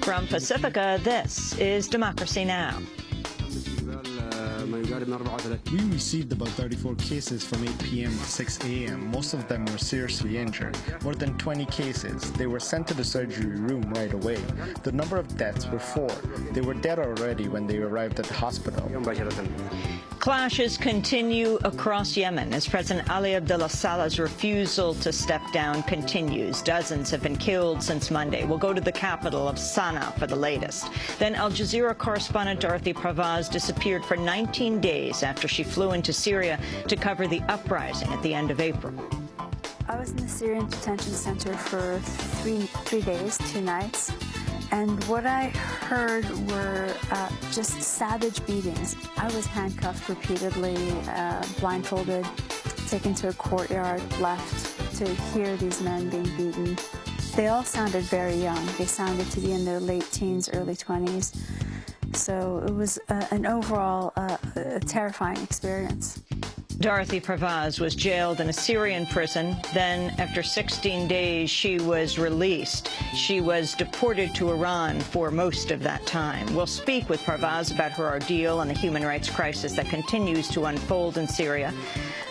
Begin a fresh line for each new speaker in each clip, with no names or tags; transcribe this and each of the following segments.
From Pacifica, this is Democracy Now!
We received about 34 cases from 8 p.m. to 6 a.m. Most of them were seriously injured. More than 20 cases. They were sent to the surgery room right away. The number of deaths were 4. They were dead already when they arrived at the hospital.
Clashes continue across Yemen as President Ali Abdullah Saleh's refusal to step down continues. Dozens have been killed since Monday. We'll go to the capital of Sana'a for the latest. Then Al Jazeera correspondent Dorothy Parvaz disappeared for 19 days after she flew into Syria to cover the uprising at the end of April.
I was in the Syrian detention center for three days, 2 nights. And what I heard were just savage beatings. I was handcuffed repeatedly, blindfolded, taken to a courtyard, left to hear these men being beaten. They all sounded very young. They sounded to be in their late teens, early 20s. So it was an overall terrifying experience.
Dorothy Parvaz was jailed in a Syrian prison. Then, after 16 days, she was released. She was deported to Iran for most of that time. We'll speak with Parvaz about her ordeal and the human rights crisis that continues to unfold in Syria.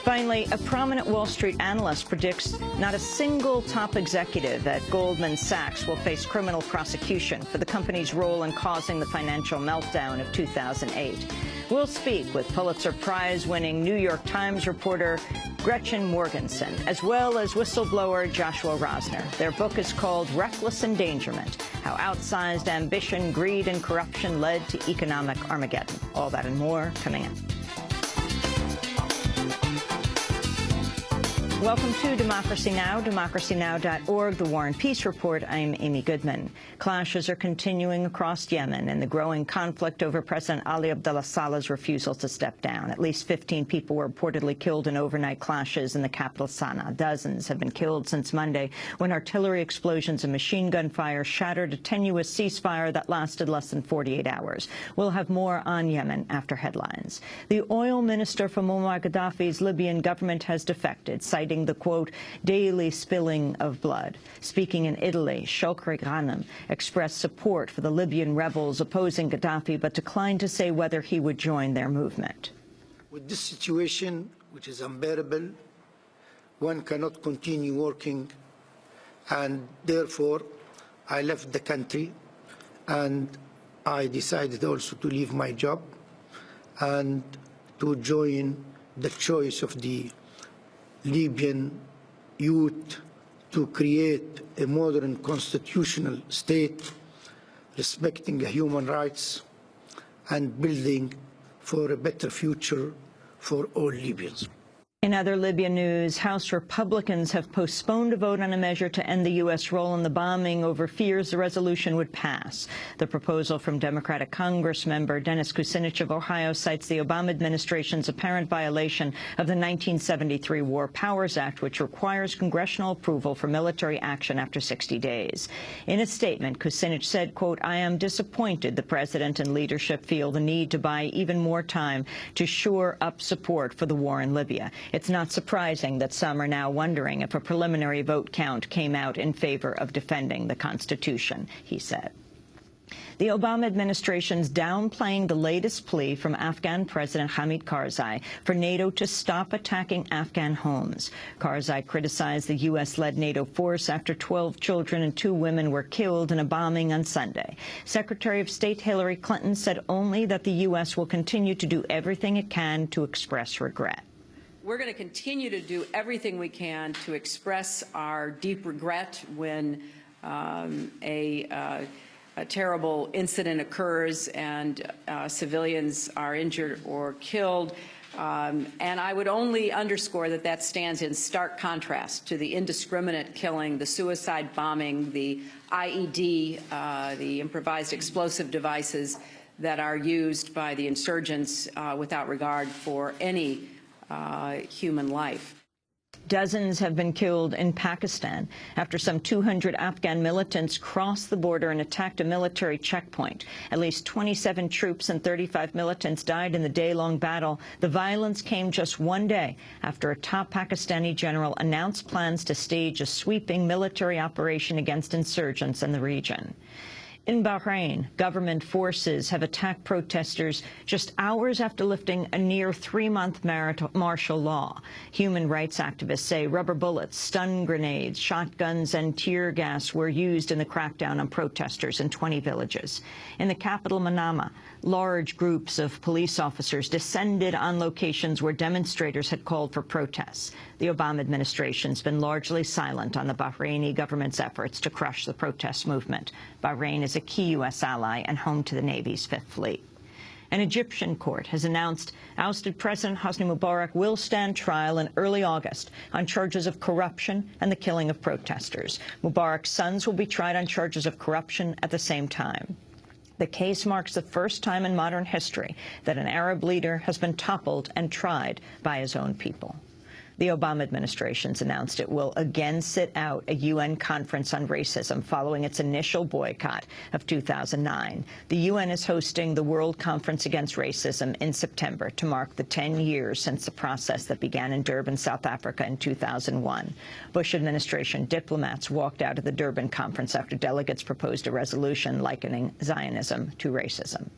Finally, a prominent Wall Street analyst predicts not a single top executive at Goldman Sachs will face criminal prosecution for the company's role in causing the financial meltdown of 2008. We'll speak with Pulitzer Prize-winning New York Times reporter Gretchen Morgenson, as well as whistleblower Joshua Rosner. Their book is called Reckless Endangerment: How Outsized Ambition, Greed, and Corruption Led to Economic Armageddon. All that and more coming up. Welcome to Democracy Now!, democracynow.org, The War and Peace Report. I'm Amy Goodman. Clashes are continuing across Yemen and the growing conflict over President Ali Abdullah Saleh's refusal to step down. At least 15 people were reportedly killed in overnight clashes in the capital Sana'a. Dozens have been killed since Monday when artillery explosions and machine gun fire shattered a tenuous ceasefire that lasted less than 48 hours. We'll have more on Yemen after headlines. The oil minister from Muammar Gaddafi's Libyan government has defected, citing the, quote, daily spilling of blood. Speaking in Italy, Shokri Ghanem expressed support for the Libyan rebels opposing Gaddafi, but declined to say whether he would join their movement.
With this situation, which is unbearable, one cannot continue working, and therefore I left the country, and I decided also to leave my job and to join the choice of the Libyan youth to create a modern constitutional state respecting human rights and building for a better future for all Libyans.
In other Libya news, House Republicans have postponed a vote on a measure to end the U.S. role in the bombing over fears the resolution would pass. The proposal from Democratic Congressmember Dennis Kucinich of Ohio cites the Obama administration's apparent violation of the 1973 War Powers Act, which requires congressional approval for military action after 60 days. In a statement, Kucinich said, quote, I am disappointed the president and leadership feel the need to buy even more time to shore up support for the war in Libya. It's not surprising that some are now wondering if a preliminary vote count came out in favor of defending the Constitution, he said. The Obama administration's downplaying the latest plea from Afghan President Hamid Karzai for NATO to stop attacking Afghan homes. Karzai criticized the U.S.-led NATO force after 12 children and 2 women were killed in a bombing on Sunday. Secretary of State Hillary Clinton said only that the U.S. will continue to do everything it can to express regret.
We're going to continue to do everything we can to express our deep regret when a terrible incident occurs and civilians are injured or killed. And I would only underscore that that stands in stark contrast to the indiscriminate killing, the suicide bombing, the IED, the improvised explosive devices that are used by the insurgents without regard for any human life.
Dozens have been killed in Pakistan after some 200 Afghan militants crossed the border and attacked a military checkpoint. At least 27 troops and 35 militants died in the day-long battle. The violence came just one day after a top Pakistani general announced plans to stage a sweeping military operation against insurgents in the region. In Bahrain, government forces have attacked protesters just hours after lifting a near three-month martial law. Human rights activists say rubber bullets, stun grenades, shotguns and tear gas were used in the crackdown on protesters in 20 villages. In the capital, Manama, large groups of police officers descended on locations where demonstrators had called for protests. The Obama administration's been largely silent on the Bahraini government's efforts to crush the protest movement. Bahrain is a key U.S. ally and home to the Navy's Fifth Fleet. An Egyptian court has announced ousted President Hosni Mubarak will stand trial in early August on charges of corruption and the killing of protesters. Mubarak's sons will be tried on charges of corruption at the same time. The case marks the first time in modern history that an Arab leader has been toppled and tried by his own people. The Obama administration's announced it will again sit out a UN conference on racism following its initial boycott of 2009. The UN is hosting the World Conference Against Racism in September to mark the 10 years since the process that began in Durban, South Africa in 2001. Bush administration diplomats walked out of the Durban conference after delegates proposed a resolution likening Zionism to racism.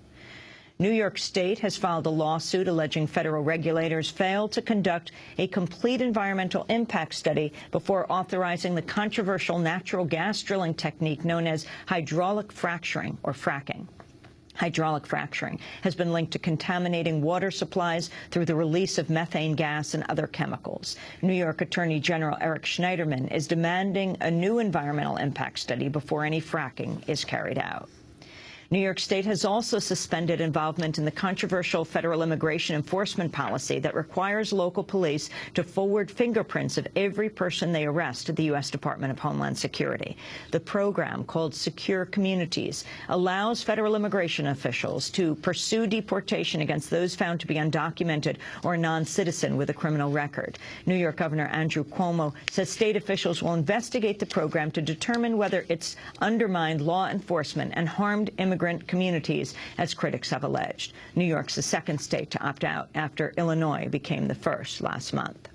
New York State has filed a lawsuit alleging federal regulators failed to conduct a complete environmental impact study before authorizing the controversial natural gas drilling technique known as hydraulic fracturing, or fracking. Hydraulic fracturing has been linked to contaminating water supplies through the release of methane gas and other chemicals. New York Attorney General Eric Schneiderman is demanding a new environmental impact study before any fracking is carried out. New York State has also suspended involvement in the controversial federal immigration enforcement policy that requires local police to forward fingerprints of every person they arrest to the U.S. Department of Homeland Security. The program, called Secure Communities, allows federal immigration officials to pursue deportation against those found to be undocumented or non-citizen with a criminal record. New York Governor Andrew Cuomo says state officials will investigate the program to determine whether it's undermined law enforcement and harmed immigrant communities, as critics have alleged. New York's the second state to opt out after Illinois became the first last month.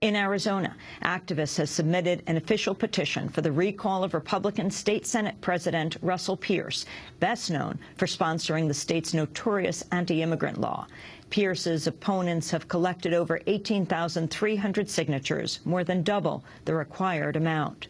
In Arizona, activists have submitted an official petition for the recall of Republican State Senate President Russell Pierce, best known for sponsoring the state's notorious anti-immigrant law. Pierce's opponents have collected over 18,300 signatures, more than double the required amount.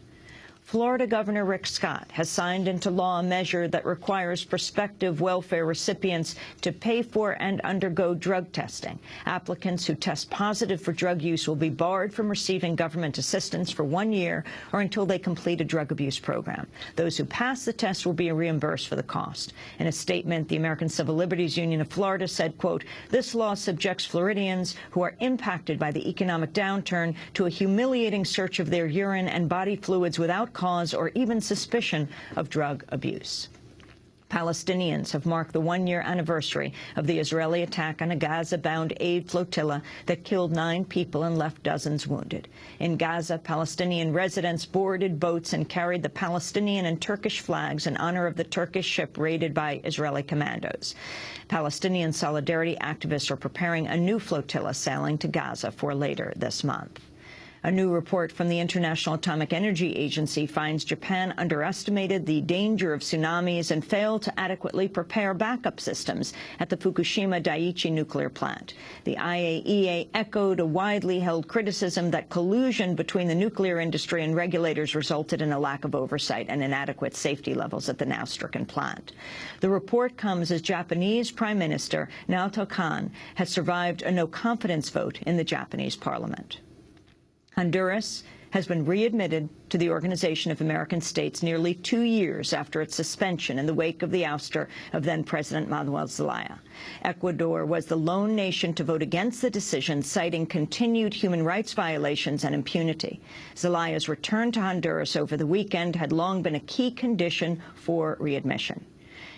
Florida Governor Rick Scott has signed into law a measure that requires prospective welfare recipients to pay for and undergo drug testing. Applicants who test positive for drug use will be barred from receiving government assistance for 1 year or until they complete a drug abuse program. Those who pass the test will be reimbursed for the cost. In a statement, the American Civil Liberties Union of Florida said, quote, "This law subjects Floridians who are impacted by the economic downturn to a humiliating search of their urine and body fluids without cause or even suspicion of drug abuse." Palestinians have marked the 1-year anniversary of the Israeli attack on a Gaza-bound aid flotilla that killed 9 people and left dozens wounded. In Gaza, Palestinian residents boarded boats and carried the Palestinian and Turkish flags in honor of the Turkish ship raided by Israeli commandos. Palestinian solidarity activists are preparing a new flotilla sailing to Gaza for later this month. A new report from the International Atomic Energy Agency finds Japan underestimated the danger of tsunamis and failed to adequately prepare backup systems at the Fukushima Daiichi nuclear plant. The IAEA echoed a widely held criticism that collusion between the nuclear industry and regulators resulted in a lack of oversight and inadequate safety levels at the now-stricken plant. The report comes as Japanese Prime Minister Naoto Kan has survived a no-confidence vote in the Japanese parliament. Honduras has been readmitted to the Organization of American States nearly 2 years after its suspension in the wake of the ouster of then-President Manuel Zelaya. Ecuador was the lone nation to vote against the decision, citing continued human rights violations and impunity. Zelaya's return to Honduras over the weekend had long been a key condition for readmission.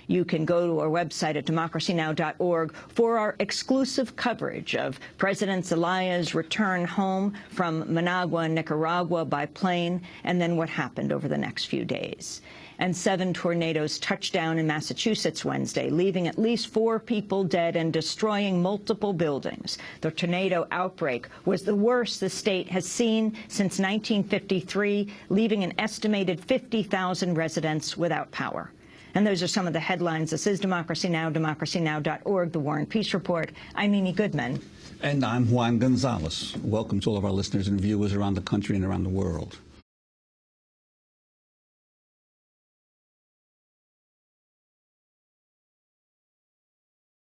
You can go to our website at democracynow.org for our exclusive coverage of President Zelaya's return home from Managua, Nicaragua by plane, and then what happened over the next few days. And 7 tornadoes touched down in Massachusetts Wednesday, leaving at least 4 people dead and destroying multiple buildings. The tornado outbreak was the worst the state has seen since 1953, leaving an estimated 50,000 residents without power. And those are some of the headlines. This is Democracy Now!, democracynow.org, The War and Peace Report. I'm Mimi Goodman.
And I'm Juan Gonzalez. Welcome to all of our listeners and viewers around the country and around the world.